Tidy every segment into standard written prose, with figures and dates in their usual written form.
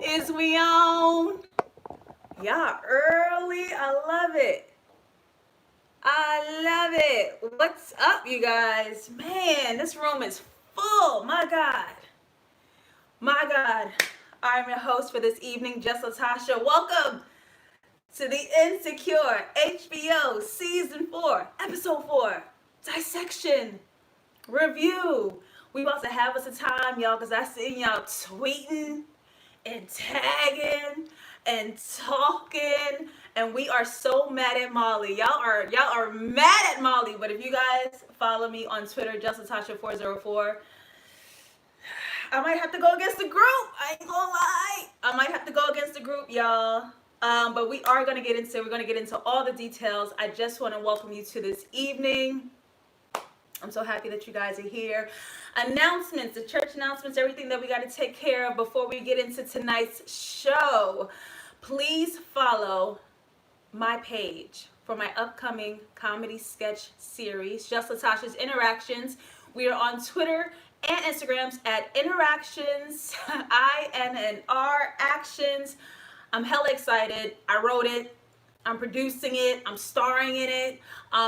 Is we on? Y'all early. I love it. I love it. What's up, you guys? Man, this room is full. My God. My God. I'm your host for this evening, JustLatasha. Welcome to the Insecure HBO Season 4, Episode 4, Dissection Review. We about to have us a time, y'all, because I seen y'all tweeting and tagging and talking, and we are so mad at Molly. Y'all are mad at Molly. But if you guys follow me on Twitter, JustLatasha404, I might have to go against the group. I ain't gonna lie. I might have to go against the group, y'all. But we're gonna get into all the details. I just want to welcome you to this evening. I'm so happy that you guys are here. Announcements, the church announcements, everything that we got to take care of before we get into tonight's show. Please follow my page for my upcoming comedy sketch series, Just Latasha's Interactions. We are on Twitter and Instagrams at Interactions, INNR Actions. I'm hella excited. I wrote it. I'm producing it. I'm starring in it.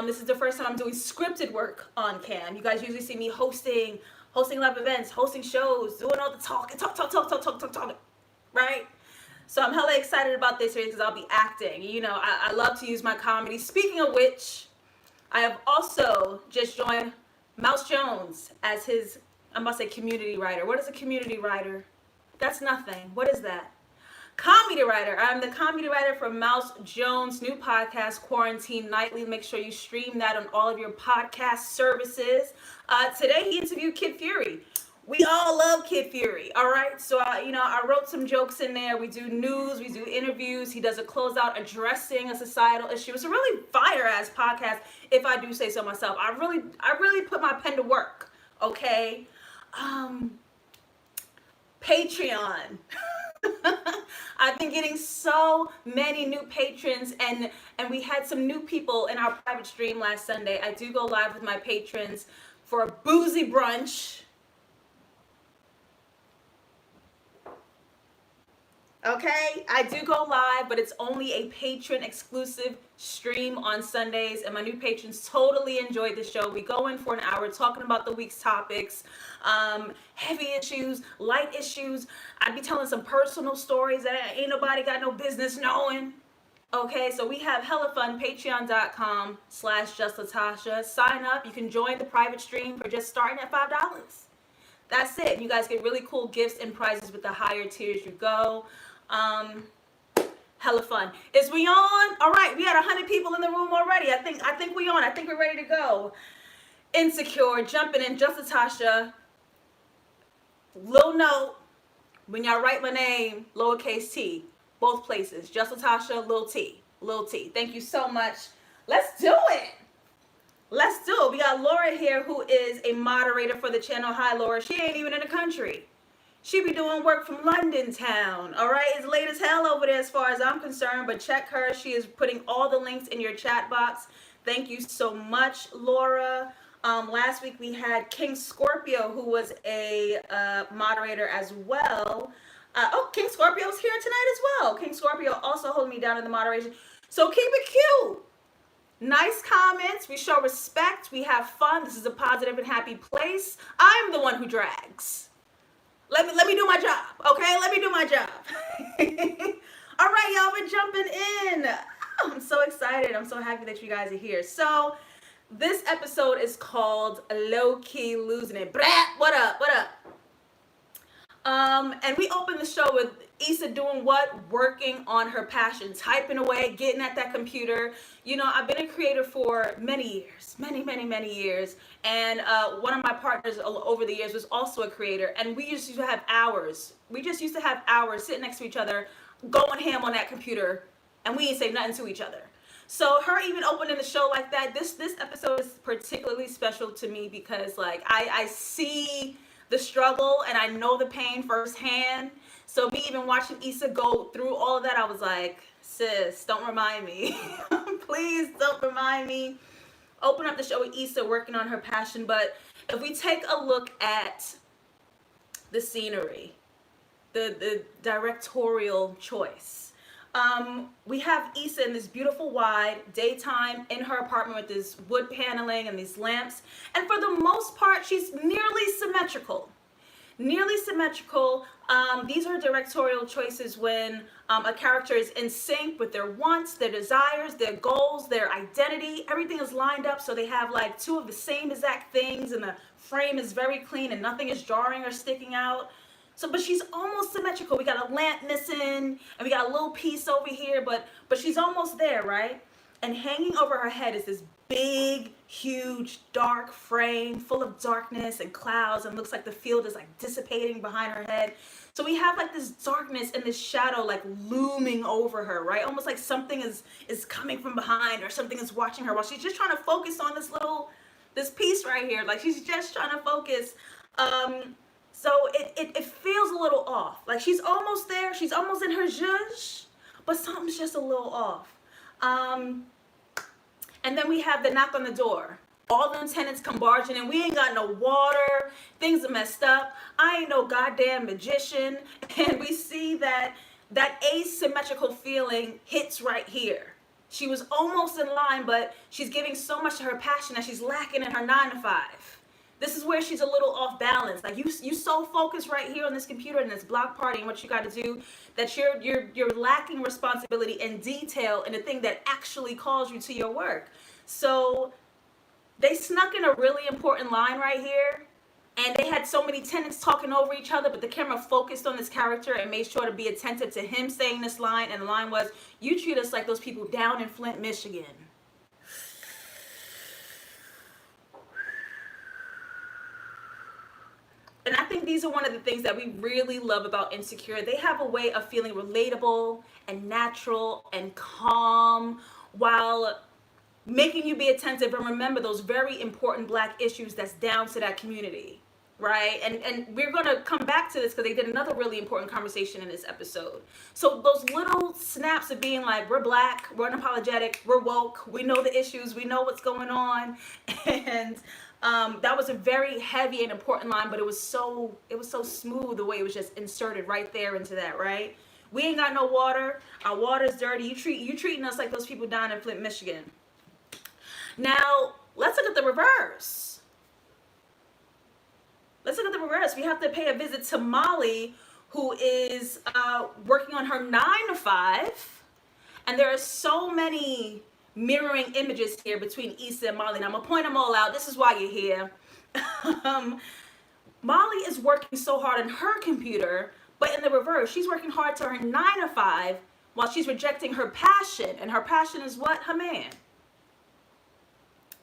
This is the first time I'm doing scripted work on cam. You guys usually see me hosting live events, hosting shows, doing all the talking, talk, right? So I'm hella excited about this series because I'll be acting. You know, I love to use my comedy. Speaking of which, I have also just joined Mouse Jones as his, I'm about to say community writer. What is a community writer? That's nothing. What is that? Comedy writer. I'm the comedy writer for Mouse Jones' new podcast, Quarantine Nightly. Make sure you stream that on all of your podcast services. Today he interviewed Kid Fury. We all love Kid Fury, all right? So, I wrote some jokes in there. We do news, we do interviews. He does a closeout addressing a societal issue. It's a really fire-ass podcast, if I do say so myself. I really put my pen to work, okay? Patreon. I've been getting so many new patrons, and we had some new people in our private stream last Sunday. I do go live with my patrons for a boozy brunch. Okay, I do go live, but it's only a patron exclusive stream on Sundays, and my new patrons totally enjoyed the show. We go in for an hour talking about the week's topics, heavy issues, light issues. I'd be telling some personal stories that ain't nobody got no business knowing. Okay, so we have hella fun. Patreon.com/JustLatasha. Sign up. You can join the private stream for just starting at $5. That's it. You guys get really cool gifts and prizes with the higher tiers you go. Hella fun. Is we on? All right, we had 100 people in the room already. I think we on. I think we're ready to go. Insecure, jumping in, JustLatasha. Little note, when y'all write my name, lowercase t, both places. JustLatasha, little t. Thank you so much. Let's do it. Let's do it. We got Laura here, who is a moderator for the channel. Hi, Laura. She ain't even in the country. She be doing work from London town. All right, it's late as hell over there as far as I'm concerned, but check her. She is putting all the links in your chat box. Thank you so much, Laura. Last week we had King Scorpio, who was a moderator as well. King Scorpio's here tonight as well. King Scorpio also holding me down in the moderation. So keep it cute. Nice comments. We show respect. We have fun. This is a positive and happy place. I'm the one who drags. Let me do my job, okay? Let me do my job. All right, y'all, we're jumping in. I'm so excited. I'm so happy that you guys are here. So this episode is called Low Key Losing It. Brat, what up? And we open the show with Issa doing what? Working on her passion, typing away, getting at that computer. You know, I've been a creator for many years, many years. And one of my partners over the years was also a creator. And we just used to have hours. Sitting next to each other, going ham on that computer. And we didn't say nothing to each other. So her even opening the show like that, this episode is particularly special to me because, like, I see the struggle and I know the pain firsthand. So me even watching Issa go through all of that, I was like, sis, don't remind me. Please don't remind me. Open up the show with Issa working on her passion. But if we take a look at the scenery, the directorial choice. We have Issa in this beautiful wide daytime in her apartment with this wood paneling and these lamps. And for the most part, she's nearly symmetrical. Nearly symmetrical. These are directorial choices when a character is in sync with their wants, their desires, their goals, their identity. Everything is lined up so they have like two of the same exact things, and the frame is very clean and nothing is jarring or sticking out. So, but she's almost symmetrical. We got a lamp missing, and we got a little piece over here, but she's almost there, right? And hanging over her head is this big, huge, dark frame full of darkness and clouds, and looks like the field is like dissipating behind her head. So we have like this darkness and this shadow like looming over her, right? Almost like something is coming from behind, or something is watching her while she's just trying to focus on this piece right here. Like she's just trying to focus. So it feels a little off. Like she's almost there. She's almost in her zhuzh, but something's just a little off. And then we have the knock on the door. All them tenants come barging in. We ain't got no water. Things are messed up. I ain't no goddamn magician. And we see that asymmetrical feeling hits right here. She was almost in line, but she's giving so much to her passion that she's lacking in her 9 to 5. This is where she's a little off balance. Like you so focused right here on this computer and this block party and what you got to do, that you're lacking responsibility and detail in the thing that actually calls you to your work. So they snuck in a really important line right here, and they had so many tenants talking over each other, but the camera focused on this character and made sure to be attentive to him saying this line, and the line was, "You treat us like those people down in Flint, Michigan." And I think these are one of the things that we really love about Insecure. They have a way of feeling relatable and natural and calm, while making you be attentive and remember those very important Black issues that's down to that community, right? And we're going to come back to this because they did another really important conversation in this episode. So those little snaps of being like, we're Black, we're unapologetic, we're woke, we know the issues, we know what's going on. And that was a very heavy and important line, but it was so smooth the way it was just inserted right there into that, right? We ain't got no water. Our water's dirty. You treating us like those people down in Flint, Michigan. Now, let's look at the reverse. We have to pay a visit to Molly, who is working on her 9 to 5. And there are so many mirroring images here between Issa and Molly. Now, I'm going to point them all out. This is why you're here. Molly is working so hard on her computer, but in the reverse, she's working hard to her 9 to 5 while she's rejecting her passion. And her passion is what? Her man.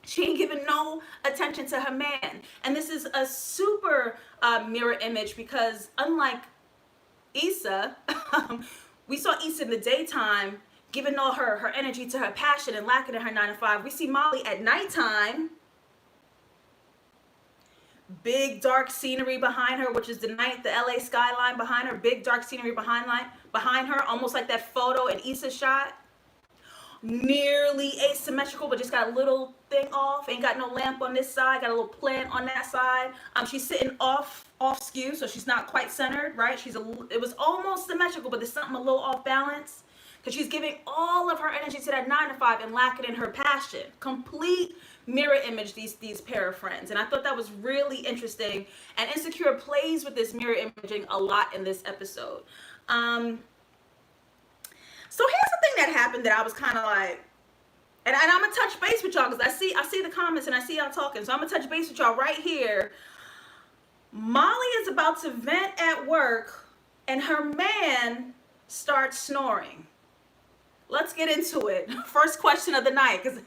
She ain't giving no attention to her man. And this is a super mirror image, because unlike Issa, we saw Issa in the daytime giving all her energy to her passion and lacking in her 9 to 5. We see Molly at nighttime. Big dark scenery behind her, which is the night, the LA skyline behind her. Big dark scenery behind her, almost like that photo in Issa's shot. Nearly asymmetrical, but just got a little thing off. Ain't got no lamp on this side, got a little plant on that side. She's sitting off skew, so she's not quite centered, right? It was almost symmetrical, but there's something a little off balance, because she's giving all of her energy to that 9 to 5 and lacking in her passion. Complete mirror image, these pair of friends. And I thought that was really interesting, and Insecure plays with this mirror imaging a lot in this episode. So here's the thing that happened that I was kind of like, and I'm going to touch base with y'all, because I see the comments and I see y'all talking. So I'm going to touch base with y'all right here. Molly is about to vent at work, and her man starts snoring. Let's get into it. First question of the night, because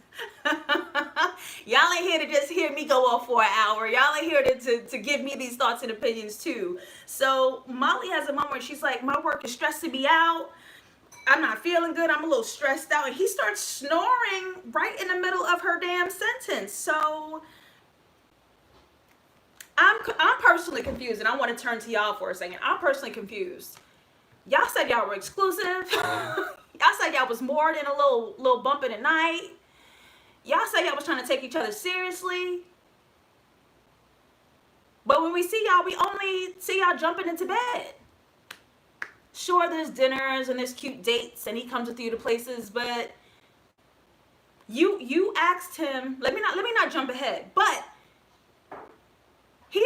y'all ain't here to just hear me go off for an hour. Y'all ain't here to give me these thoughts and opinions too. So Molly has a moment where she's like, my work is stressing me out. I'm not feeling good. I'm a little stressed out. And he starts snoring right in the middle of her damn sentence. So I'm personally confused, and I want to turn to y'all for a second. I'm personally confused. Y'all said y'all were exclusive. Y'all said y'all was more than a little bump in the night. Y'all said y'all was trying to take each other seriously. But when we see y'all, we only see y'all jumping into bed. Sure, there's dinners and there's cute dates and he comes with you to places, but you asked him, let me not jump ahead, but he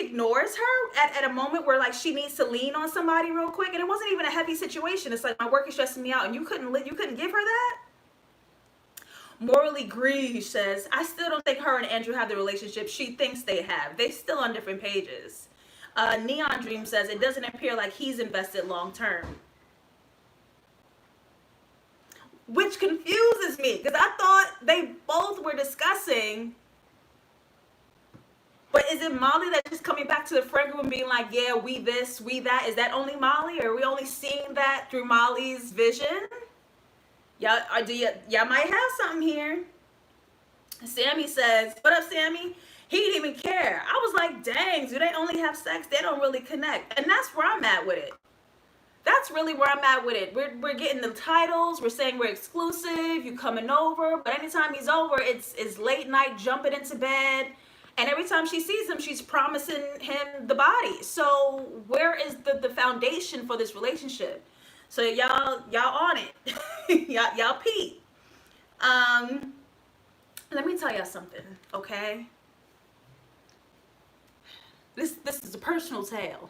ignores her at a moment where like she needs to lean on somebody real quick, and it wasn't even a heavy situation. It's like, my work is stressing me out, and you couldn't give her that. Morally Greed says, I still don't think her and Andrew have the relationship she thinks they have. They still on different pages. Neon Dream says, it doesn't appear like he's invested long term. Which confuses me, because I thought they both were discussing. But is it Molly that's just coming back to the friend group and being like, yeah, we this, we that? Is that only Molly? Or are we only seeing that through Molly's vision? Y'all might have something here. Sammy says, what up, Sammy? He didn't even care. I was like, dang, do they only have sex? They don't really connect. And that's where I'm at with it. That's really where I'm at with it. We're getting the titles. We're saying we're exclusive. You coming over. But anytime he's over, it's late night, jumping into bed. And every time she sees him, she's promising him the body. So where is the foundation for this relationship? So y'all on it. y'all peep. Let me tell y'all something, okay? This is a personal tale.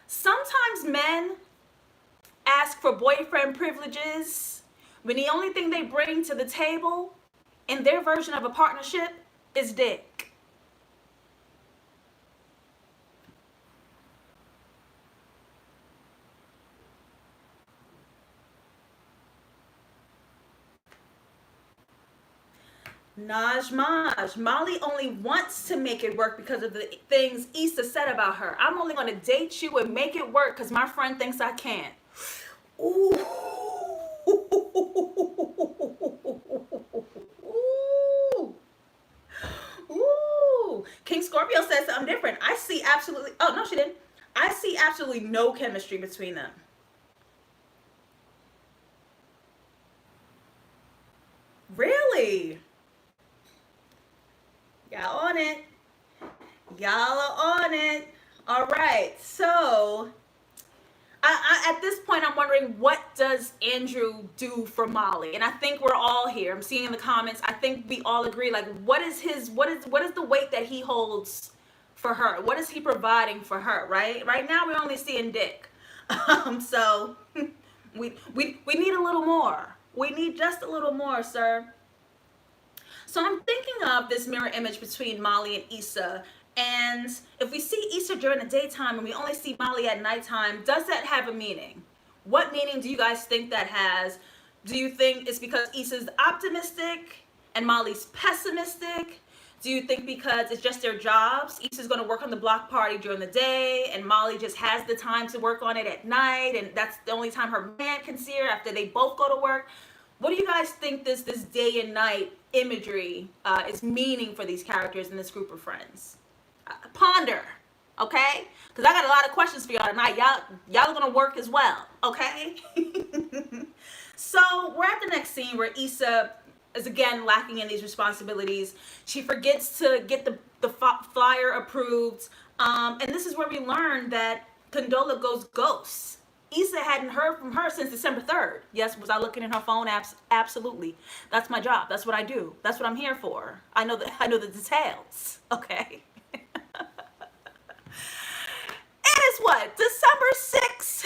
Sometimes men ask for boyfriend privileges when the only thing they bring to the table in their version of a partnership is dick. Najmaj, Molly only wants to make it work because of the things Issa said about her. I'm only going to date you and make it work because my friend thinks I can't. Ooh. Ooh. King Scorpio says something different. I see absolutely, oh no, she didn't. I see absolutely no chemistry between them. Really? Y'all on it. Y'all are on it. All right. So, at this point, I'm wondering, what does Andrew do for Molly? And I think we're all here. I'm seeing in the comments. I think we all agree. Like, what is the weight that he holds for her? What is he providing for her? Right. Right now, we're only seeing dick. So we need a little more. We need just a little more, sir. So I'm thinking of this mirror image between Molly and Issa. And if we see Issa during the daytime and we only see Molly at nighttime, does that have a meaning? What meaning do you guys think that has? Do you think it's because Issa's optimistic and Molly's pessimistic? Do you think because it's just their jobs? Issa's going to work on the block party during the day and Molly just has the time to work on it at night, and that's the only time her man can see her after they both go to work? What do you guys think this day and night imagery is meaning for these characters in this group of friends? Ponder, okay? Because I got a lot of questions for y'all tonight. Y'all are gonna work as well, okay? So we're at the next scene where Issa is again lacking in these responsibilities. She forgets to get the flyer approved, and this is where we learn that Condola goes ghost. Issa hadn't heard from her since December 3rd. Yes, was I looking in her phone? Absolutely. That's my job. That's what I do. That's what I'm here for. I know the details. Okay. It is what? December 6th.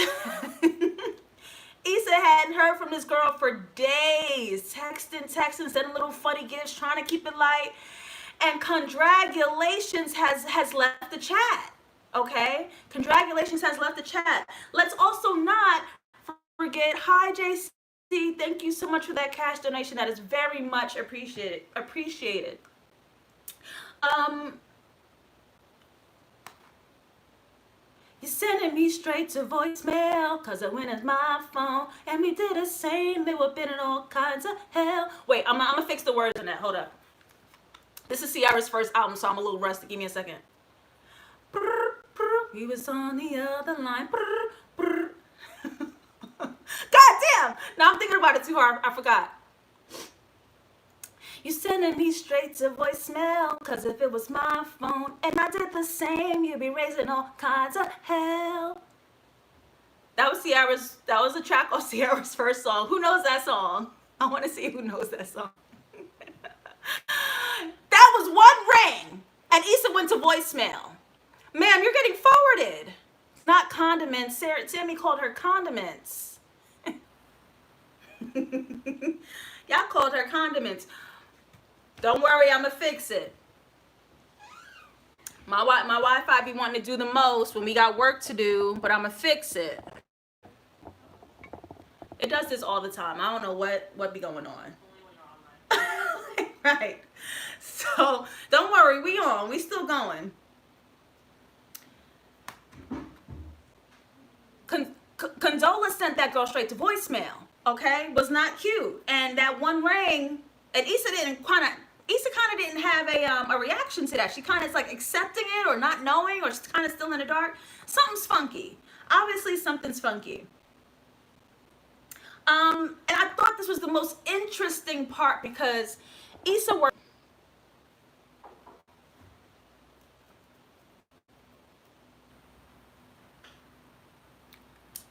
Issa hadn't heard from this girl for days. Texting, sending little funny gifts, trying to keep it light. And congratulations has left the chat. Okay, congratulations has left the chat. Let's also not forget, hi JC, thank you so much for that cash donation. That is very much appreciated. You're sending me straight to voicemail, cause I went as my phone, and we did the same. They were been in all kinds of hell. Wait, I'm gonna fix the words in that. Hold up. This is Ciara's first album, so I'm a little rusty. Give me a second. He was on the other line. God damn! Now I'm thinking about it too hard. I forgot. You sending me straight to voicemail, cause if it was my phone and I did the same, you'd be raising all kinds of hell. That was a track off Ciara's first song. Who knows that song? I want to see who knows that song. That was one ring, and Issa went to voicemail. Ma'am, you're getting forwarded. It's not condiments. Sammy called her condiments. Y'all called her condiments. Don't worry, I'ma fix it. My Wi-Fi be wanting to do the most when we got work to do, but I'ma fix it. It does this all the time. I don't know what be going on. Right. So don't worry, we on. We still going. Condola sent that girl straight to voicemail. Okay, was not cute, and that one ring, and Issa kind of didn't have a reaction to that. She kind of is like accepting it or not knowing, or just kind of still in the dark. Something's funky. Obviously, something's funky. And I thought this was the most interesting part because Issa worked.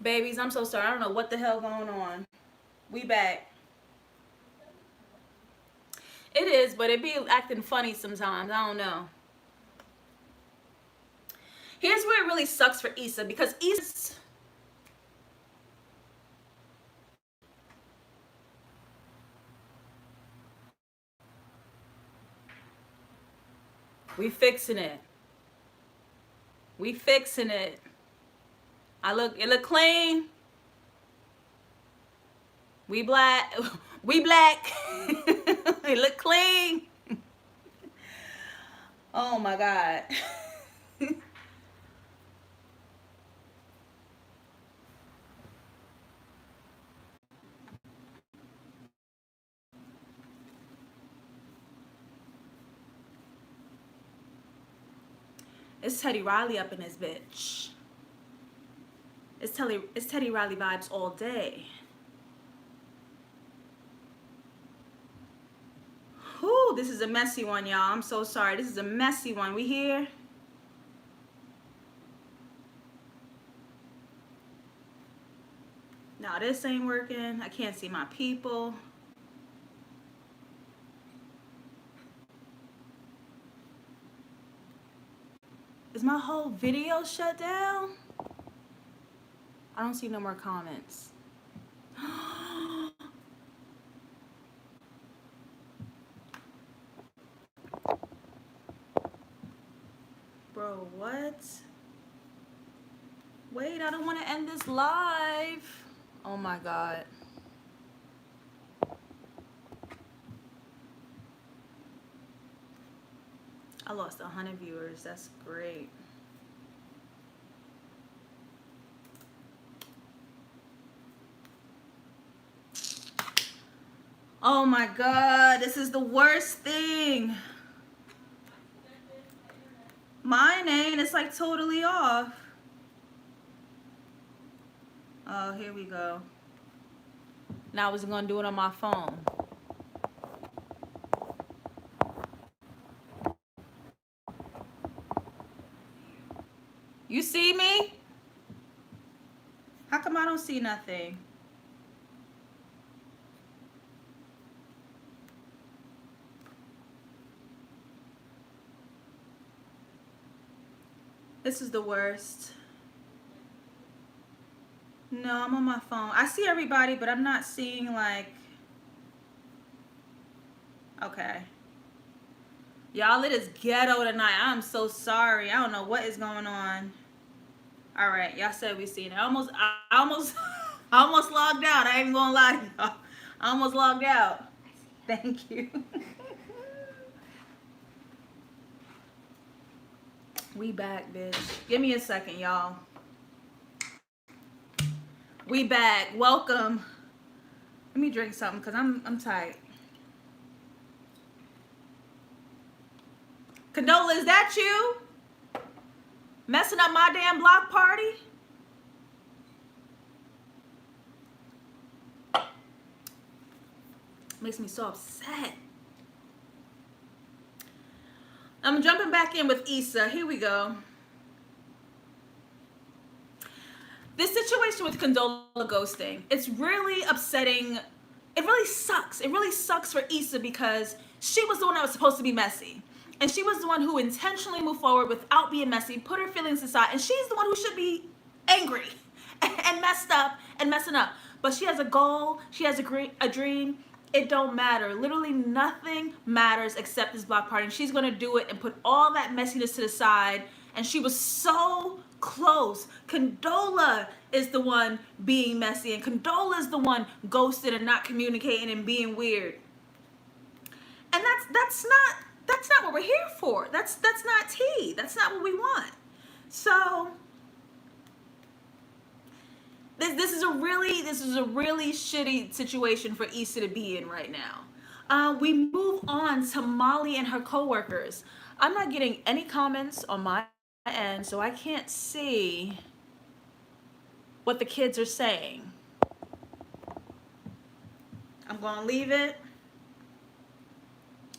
Babies, I'm so sorry. I don't know what the hell going on. We back. It is, but it be acting funny sometimes. I don't know. Here's where it really sucks for Issa, because Issa, we fixing it. We fixing it. It look clean. We black. We black. It look clean. Oh my God. It's Teddy Riley up in this bitch. It's Teddy Riley vibes all day. Whew, this is a messy one, y'all. I'm so sorry. This is a messy one. We here? No, this ain't working. I can't see my people. Is my whole video shut down? I don't see no more comments. Bro, what? Wait, I don't want to end this live. Oh my God. I lost 100 viewers. That's great. Oh my God, this is the worst thing. Mine ain't. It's like totally off. Oh, here we go. Now I was gonna do it on my phone. You see me? How come I don't see nothing? This is the worst. No, I'm on my phone. I see everybody, but I'm not seeing like... Okay. Y'all, it is ghetto tonight. I'm so sorry. I don't know what is going on. All right, y'all said we seen it. I almost logged out. I ain't even gonna lie to y'all. I almost logged out. Thank you. We back, bitch. Give me a second, y'all. We back. Welcome. Let me drink something because I'm tight. Condola, is that you? Messing up my damn block party? Makes me so upset. I'm jumping back in with Issa. Here we go. This situation with Condola ghosting, it's really upsetting. It really sucks. It really sucks for Issa because she was the one that was supposed to be messy. And she was the one who intentionally moved forward without being messy, put her feelings aside, and she's the one who should be angry and messed up and messing up. But she has a goal, she has a dream. It don't matter. Literally nothing matters except this block party. And she's gonna do it and put all that messiness to the side. And she was so close. Condola is the one being messy, and Condola is the one ghosted and not communicating and being weird. And that's not what we're here for. That's not tea. That's not what we want. So this is a really shitty situation for Issa to be in right now. We move on to Molly and her coworkers. I'm not getting any comments on my end, so I can't see what the kids are saying. I'm gonna leave it.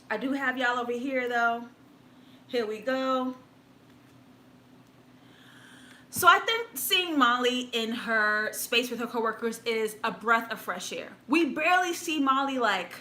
I do have y'all over here though. Here we go. So I think seeing Molly in her space with her coworkers is a breath of fresh air. We barely see Molly like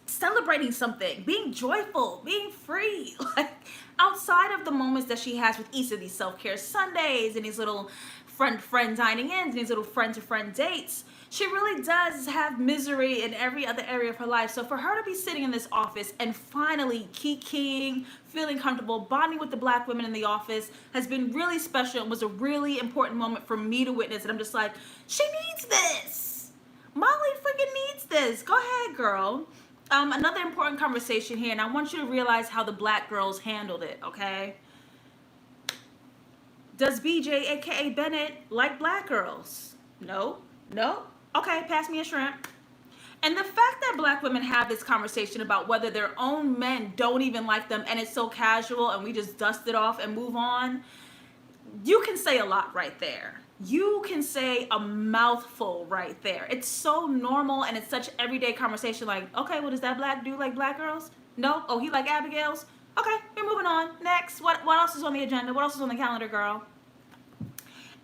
celebrating something, being joyful, being free. Like outside of the moments that she has with Issa, these self-care Sundays and these little friend dining ins and these little friend-to-friend dates, she really does have misery in every other area of her life. So for her to be sitting in this office and finally kikiing, feeling comfortable, bonding with the black women in the office has been really special and was a really important moment for me to witness. And I'm just like, she needs this. Molly freaking needs this. Go ahead, girl. Another important conversation here, and I want you to realize how the black girls handled it, okay? Does BJ, aka Bennett, like black girls? No. Okay, pass me a shrimp. And the fact that black women have this conversation about whether their own men don't even like them and it's so casual and we just dust it off and move on, you can say a lot right there. You can say a mouthful right there. It's so normal and it's such everyday conversation like, okay, well, does that black dude like black girls? No? Oh, he like Abigail's? Okay, we're moving on. Next. What else is on the agenda? What else is on the calendar, girl?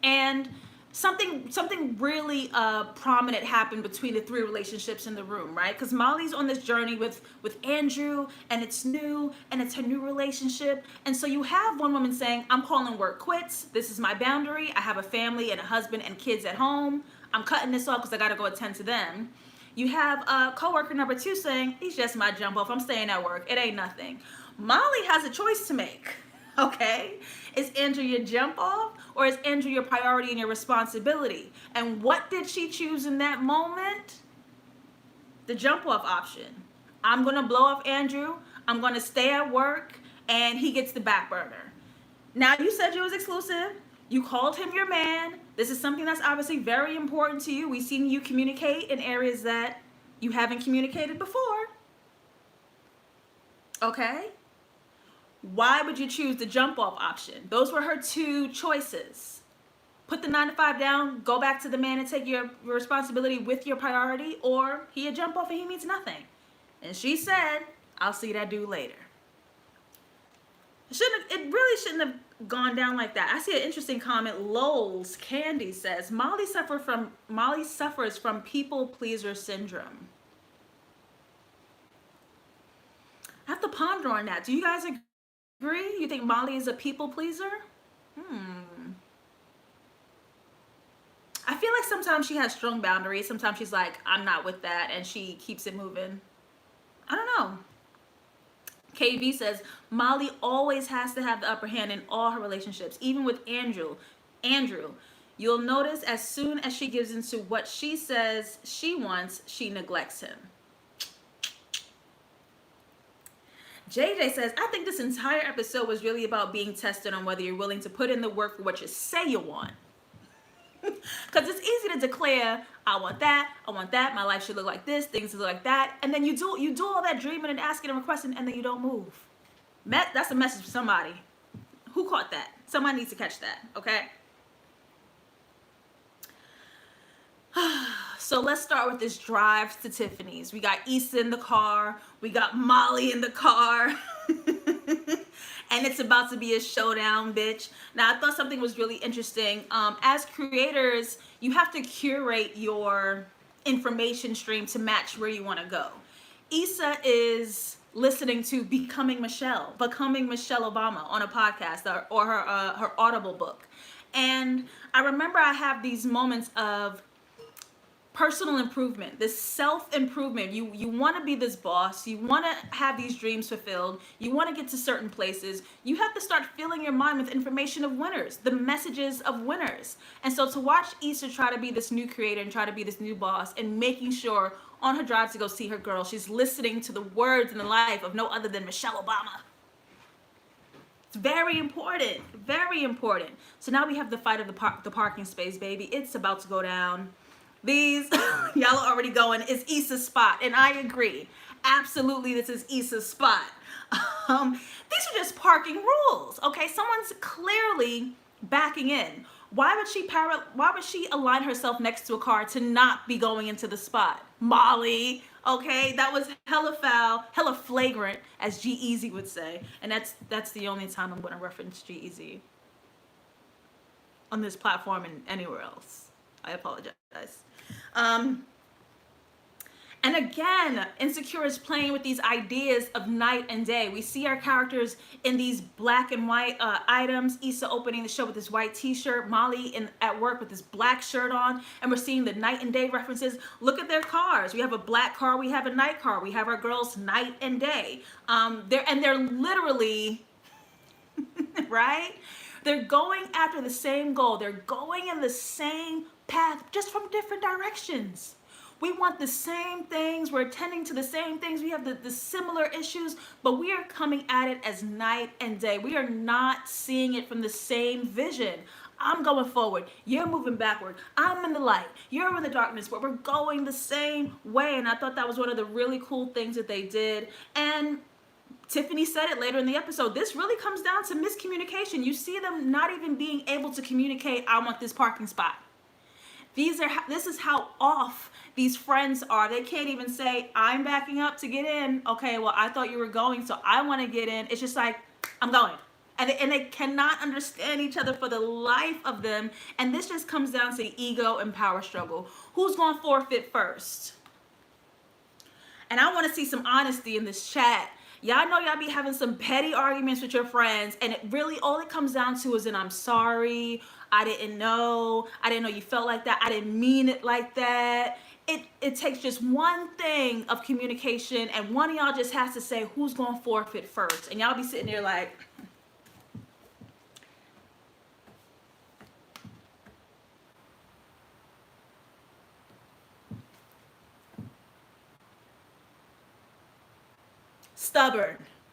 And something really prominent happened between the three relationships in the room, right? Because Molly's on this journey with Andrew, and it's new, and it's her new relationship. And so you have one woman saying, I'm calling work quits. This is my boundary. I have a family and a husband and kids at home. I'm cutting this off because I got to go attend to them. You have coworker number 2 saying, he's just my jump off. I'm staying at work. It ain't nothing. Molly has a choice to make. Okay? Is Andrew your jump off, or is Andrew your priority and your responsibility? And what did she choose in that moment? The jump off option. I'm going to blow off Andrew. I'm going to stay at work, and he gets the back burner. Now, you said you was exclusive. You called him your man. This is something that's obviously very important to you. We've seen you communicate in areas that you haven't communicated before. Okay? Why would you choose the jump off option? Those were her 2 choices. Put the 9 to 5 down, go back to the man and take your responsibility with your priority, or he a jump off and he means nothing. And she said, I'll see that dude later. It really shouldn't have gone down like that. I see an interesting comment. Lols Candy says, Molly suffers from people pleaser syndrome. I have to ponder on that. Do you guys agree? You think Molly is a people pleaser? I feel like sometimes she has strong boundaries. Sometimes she's like, I'm not with that, and she keeps it moving. I don't know. KV says, Molly always has to have the upper hand in all her relationships, even with Andrew. You'll notice as soon as she gives into what she says she wants, she neglects him. JJ says, I think this entire episode was really about being tested on whether you're willing to put in the work for what you say you want. Because it's easy to declare, I want that, my life should look like this, things should look like that, and then you do all that dreaming and asking and requesting, and then you don't move. That's a message for somebody. Who caught that? Somebody needs to catch that, okay? So let's start with this drive to Tiffany's. We got Issa in the car We got Molly in the car. And it's about to be a showdown, bitch. Now, I thought something was really interesting. As creators, you have to curate your information stream to match where you want to go. Issa is listening to Becoming Michelle Obama on a podcast, or her Audible book. And I remember I have these moments of personal improvement, this self-improvement. You want to be this boss, you want to have these dreams fulfilled, you want to get to certain places. You have to start filling your mind with information of winners, the messages of winners. And so to watch Issa try to be this new creator and try to be this new boss, and making sure on her drive to go see her girl, she's listening to the words and the life of no other than Michelle Obama. It's very important, very important. So now we have the fight of the parking space, baby. It's about to go down. These, y'all are already going, it's Issa's spot. And I agree. Absolutely, this is Issa's spot. These are just parking rules, okay? Someone's clearly backing in. Why would she align herself next to a car to not be going into the spot? Molly, okay? That was hella foul, hella flagrant, as G-Eazy would say. And that's the only time I'm going to reference G-Eazy on this platform and anywhere else. I apologize. And again, Insecure is playing with these ideas of night and day. We see our characters in these black and white items. Issa opening the show with this white t-shirt, Molly at work with this black shirt on, and we're seeing the night and day references. Look at their cars. We have a black car, we have a night car, we have our girls night and day. They're literally, right? They're going after the same goal. They're going in the same path, just from different directions. We want the same things. We're attending to the same things. We have the similar issues, but we are coming at it as night and day. We are not seeing it from the same vision. I'm going forward. You're moving backward. I'm in the light. You're in the darkness, but we're going the same way. And I thought that was one of the really cool things that they did. And Tiffany said it later in the episode. This really comes down to miscommunication. You see them not even being able to communicate, I want this parking spot. This is how off these friends are. They can't even say, I'm backing up to get in. Okay, well, I thought you were going, so I want to get in. It's just like, I'm going. And they cannot understand each other for the life of them. And this just comes down to ego and power struggle. Who's going to forfeit first? And I want to see some honesty in this chat. Y'all know y'all be having some petty arguments with your friends, and it really, all it comes down to is an I'm sorry, I didn't know you felt like that, I didn't mean it like that. It takes just one thing of communication, and one of y'all just has to say who's going to forfeit first. And y'all be sitting there like,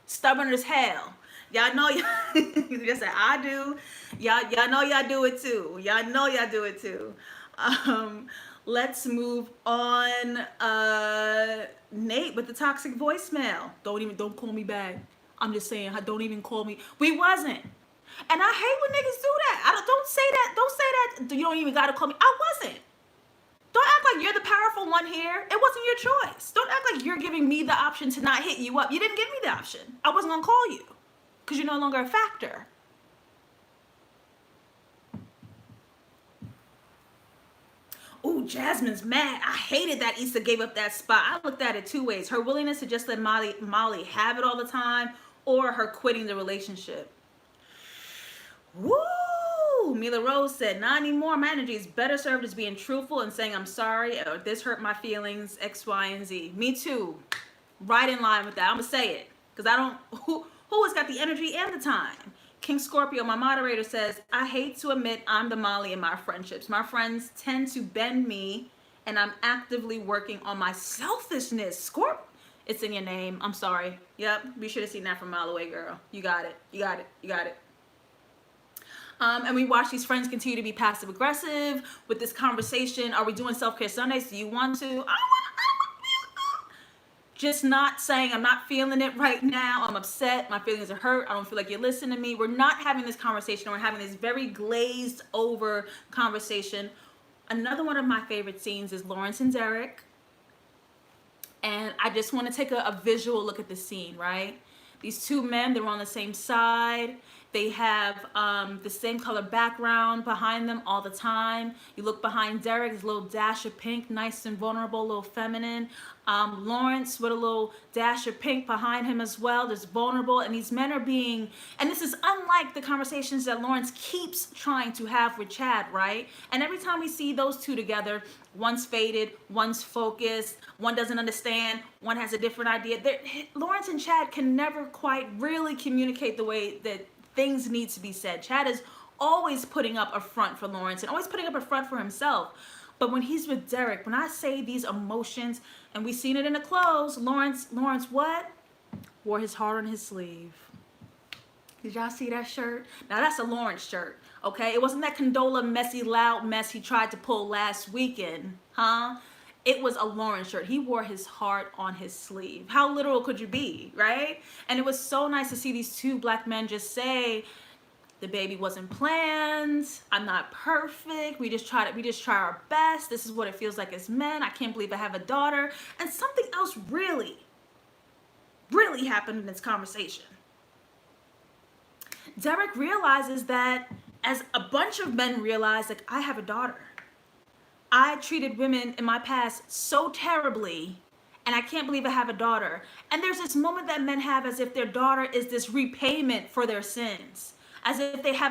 stubborn as hell. Y'all know y'all just say I do. Y'all know y'all do it too. Y'all know y'all do it too. Let's move on. Nate with the toxic voicemail. Don't call me back. I'm just saying, don't even call me. We wasn't. And I hate when niggas do that. Don't say that. Don't say that. You don't even gotta call me. I wasn't. Don't act like you're the powerful one here. It wasn't your choice. Don't act like you're giving me the option to not hit you up. You didn't give me the option. I wasn't gonna call you because you're no longer a factor. Ooh, Jasmine's mad. I hated that Issa gave up that spot. I looked at it two ways. Her willingness to just let Molly have it all the time, or her quitting the relationship. Woo! Mila Rose said, not anymore. My energy is better served as being truthful and saying I'm sorry, or this hurt my feelings, X, Y, and Z. Me too. Right in line with that. I'm going to say it. Because I don't... Who has got the energy and the time? King Scorpio, my moderator, says, I hate to admit I'm the Molly in my friendships. My friends tend to bend me, and I'm actively working on my selfishness. Scorp, it's in your name. I'm sorry. Yep, we should have seen that from a mile away, girl. You got it. You got it. You got it. And we watch these friends continue to be passive aggressive with this conversation. Are we doing self-care Sundays? Do you want to? Just not saying, I'm not feeling it right now. I'm upset. My feelings are hurt. I don't feel like you're listening to me. We're not having this conversation. We're having this very glazed over conversation. Another one of my favorite scenes is Lawrence and Derek And I just want to take a visual look at the scene, right? These two men, they're on the same side. They have the same color background behind them all the time. You look behind Derek, his little dash of pink, nice and vulnerable, a little feminine. Lawrence with a little dash of pink behind him as well, just vulnerable. And these men are being, and this is unlike the conversations that Lawrence keeps trying to have with Chad, right? And every time we see those two together, one's faded, one's focused, one doesn't understand, one has a different idea. Lawrence and Chad can never quite really communicate the way that things need to be said. Chad is always putting up a front for Lawrence and always putting up a front for himself. But when he's with Derek, when I say these emotions, and we seen it in the clothes, Lawrence what? Wore his heart on his sleeve. Did y'all see that shirt? Now that's a Lawrence shirt, okay? It wasn't that Condola messy, loud mess he tried to pull last weekend, huh? It was a Lawrence shirt. He wore his heart on his sleeve. How literal could you be, right? And it was so nice to see these two black men just say, the baby wasn't planned. I'm not perfect. We just try our best. This is what it feels like as men. I can't believe I have a daughter. And something else really happened in this conversation. Derek realizes that, as a bunch of men realize, like, I have a daughter. I treated women in my past so terribly, and I can't believe I have a daughter. And there's this moment that men have as if their daughter is this repayment for their sins, as if they have an